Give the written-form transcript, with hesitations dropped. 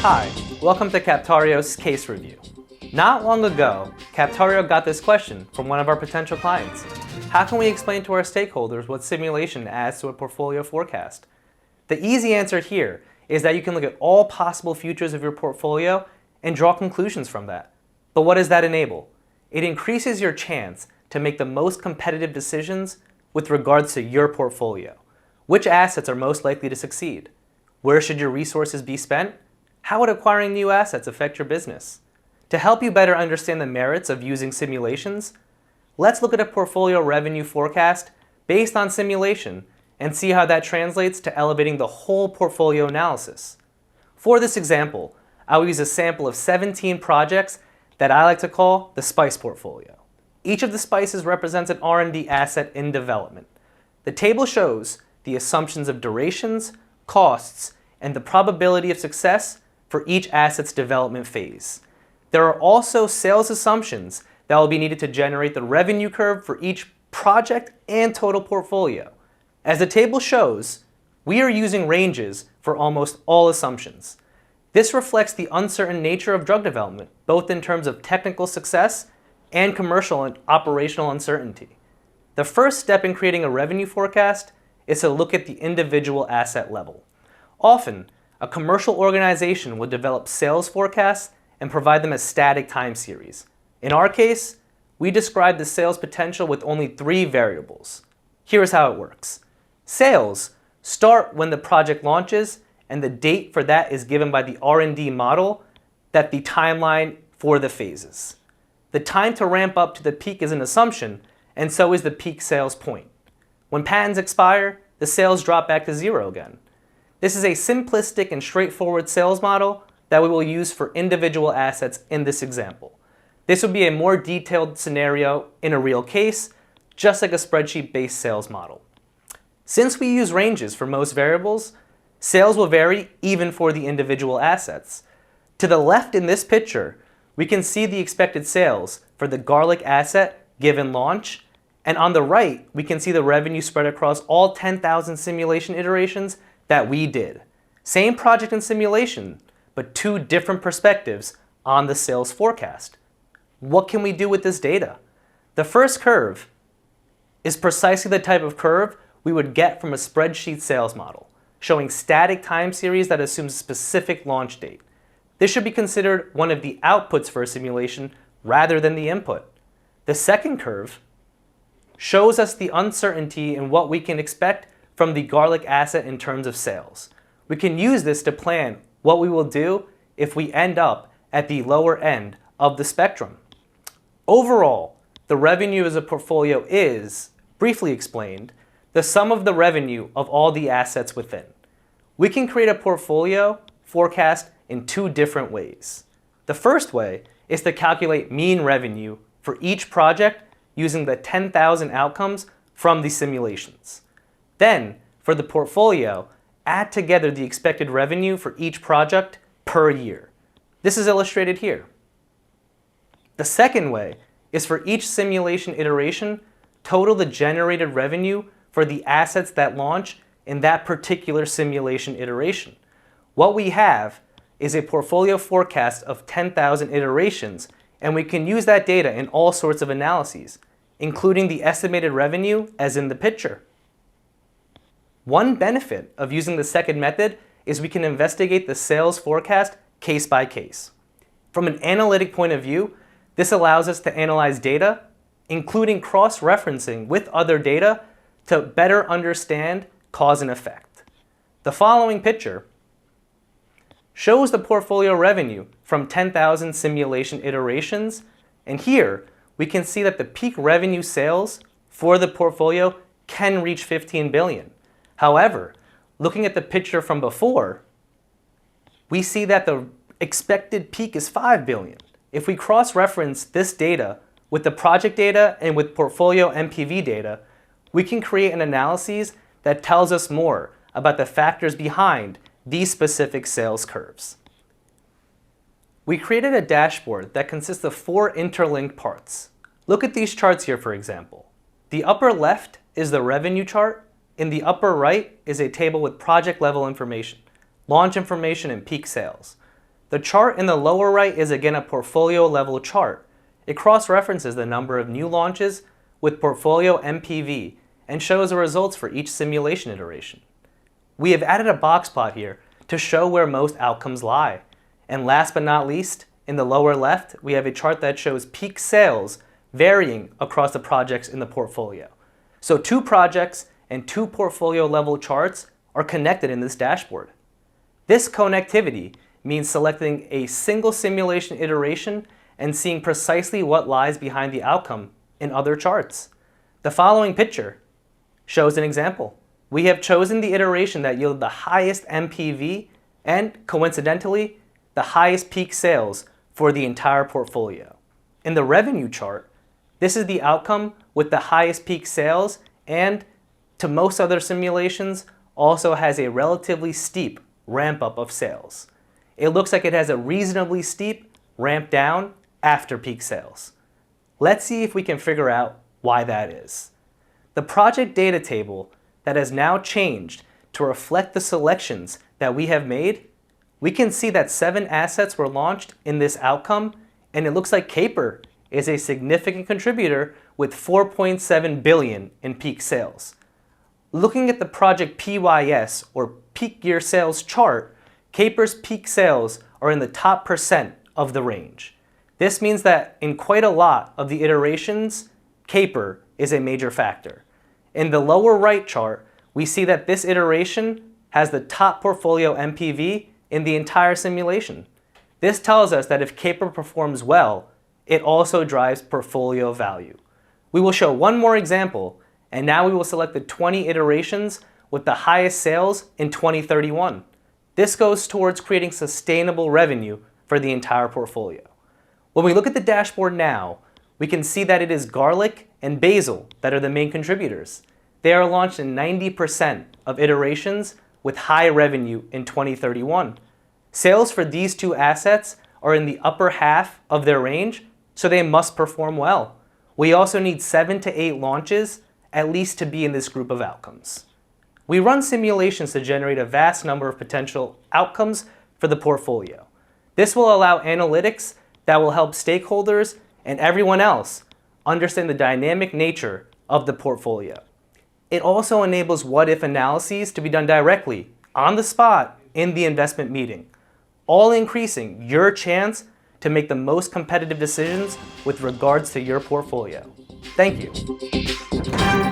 Hi, welcome to Captario's case review. Not long ago, Captario got this question from one of our potential clients. How can we explain to our stakeholders what simulation adds to a portfolio forecast? The easy answer here is that you can look at all possible futures of your portfolio and draw conclusions from that. But what does that enable? It increases your chance to make the most competitive decisions with regards to your portfolio. Which assets are most likely to succeed? Where should your resources be spent? How would acquiring new assets affect your business? To help you better understand the merits of using simulations, let's look at a portfolio revenue forecast based on simulation and see how that translates to elevating the whole portfolio analysis. For this example, I'll use a sample of 17 projects that I like to call the SPICE portfolio. Each of the SPICEs represents an R&D asset in development. The table shows the assumptions of durations, costs, and the probability of success for each asset's development phase. There are also sales assumptions that will be needed to generate the revenue curve for each project and total portfolio. As the table shows, we are using ranges for almost all assumptions. This reflects the uncertain nature of drug development, both in terms of technical success and commercial and operational uncertainty. The first step in creating a revenue forecast is to look at the individual asset level. Often, a commercial organization will develop sales forecasts and provide them as static time series. In our case, we describe the sales potential with only 3 variables. Here's how it works. Sales start when the project launches, and the date for that is given by the R&D model that the timeline for the phases. The time to ramp up to the peak is an assumption, and so is the peak sales point. When patents expire, the sales drop back to 0 again. This is a simplistic and straightforward sales model that we will use for individual assets in this example. This would be a more detailed scenario in a real case, just like a spreadsheet-based sales model. Since we use ranges for most variables, sales will vary even for the individual assets. To the left in this picture, we can see the expected sales for the garlic asset given launch, and on the right, we can see the revenue spread across all 10,000 simulation iterations that we did. Same project and simulation, but 2 different perspectives on the sales forecast. What can we do with this data? The first curve is precisely the type of curve we would get from a spreadsheet sales model, showing static time series that assumes a specific launch date. This should be considered one of the outputs for a simulation rather than the input. The second curve shows us the uncertainty in what we can expect from the garlic asset in terms of sales. We can use this to plan what we will do if we end up at the lower end of the spectrum. Overall, the revenue as a portfolio is, briefly explained, the sum of the revenue of all the assets within. We can create a portfolio forecast in 2 different ways. The first way is to calculate mean revenue for each project using the 10,000 outcomes from the simulations. Then, for the portfolio, add together the expected revenue for each project per year. This is illustrated here. The second way is for each simulation iteration, total the generated revenue for the assets that launch in that particular simulation iteration. What we have is a portfolio forecast of 10,000 iterations, and we can use that data in all sorts of analyses, including the estimated revenue as in the picture. One benefit of using the second method is we can investigate the sales forecast case by case. From an analytic point of view, this allows us to analyze data, including cross-referencing with other data to better understand cause and effect. The following picture shows the portfolio revenue from 10,000 simulation iterations, and here we can see that the peak revenue sales for the portfolio can reach 15 billion. However, looking at the picture from before, we see that the expected peak is 5 billion. If we cross-reference this data with the project data and with portfolio NPV data, we can create an analysis that tells us more about the factors behind these specific sales curves. We created a dashboard that consists of 4 interlinked parts. Look at these charts here, for example. The upper left is the revenue chart. In the upper right is a table with project level information, launch information, and peak sales. The chart in the lower right is again a portfolio level chart. It cross-references the number of new launches with portfolio MPV and shows the results for each simulation iteration. We have added a box plot here to show where most outcomes lie. And last but not least, in the lower left, we have a chart that shows peak sales varying across the projects in the portfolio. So 2 projects and 2 portfolio level charts are connected in this dashboard. This connectivity means selecting a single simulation iteration and seeing precisely what lies behind the outcome in other charts. The following picture shows an example. We have chosen the iteration that yielded the highest MPV and, coincidentally, the highest peak sales for the entire portfolio. In the revenue chart, this is the outcome with the highest peak sales and, to most other simulations, also has a relatively steep ramp up of sales. It looks like it has a reasonably steep ramp down after peak sales. Let's see if we can figure out why that is. The project data table that has now changed to reflect the selections that we have made, we can see that 7 assets were launched in this outcome, and it looks like Caper is a significant contributor with 4.7 billion in peak sales. Looking at the project PYS, or peak year sales chart, Caper's peak sales are in the top % of the range. This means that in quite a lot of the iterations, Caper is a major factor. In the lower right chart, we see that this iteration has the top portfolio MPV in the entire simulation. This tells us that if Caper performs well, it also drives portfolio value. We will show one more example, and now we will select the 20 iterations with the highest sales in 2031. This goes towards creating sustainable revenue for the entire portfolio. When we look at the dashboard now, we can see that it is garlic and basil that are the main contributors. They are launched in 90% of iterations with high revenue in 2031. Sales for these 2 assets are in the upper half of their range, so they must perform well. We also need 7 to 8 launches at least to be in this group of outcomes. We run simulations to generate a vast number of potential outcomes for the portfolio. This will allow analytics that will help stakeholders and everyone else understand the dynamic nature of the portfolio. It also enables what-if analyses to be done directly, on the spot, in the investment meeting, all increasing your chance to make the most competitive decisions with regards to your portfolio. Thank you.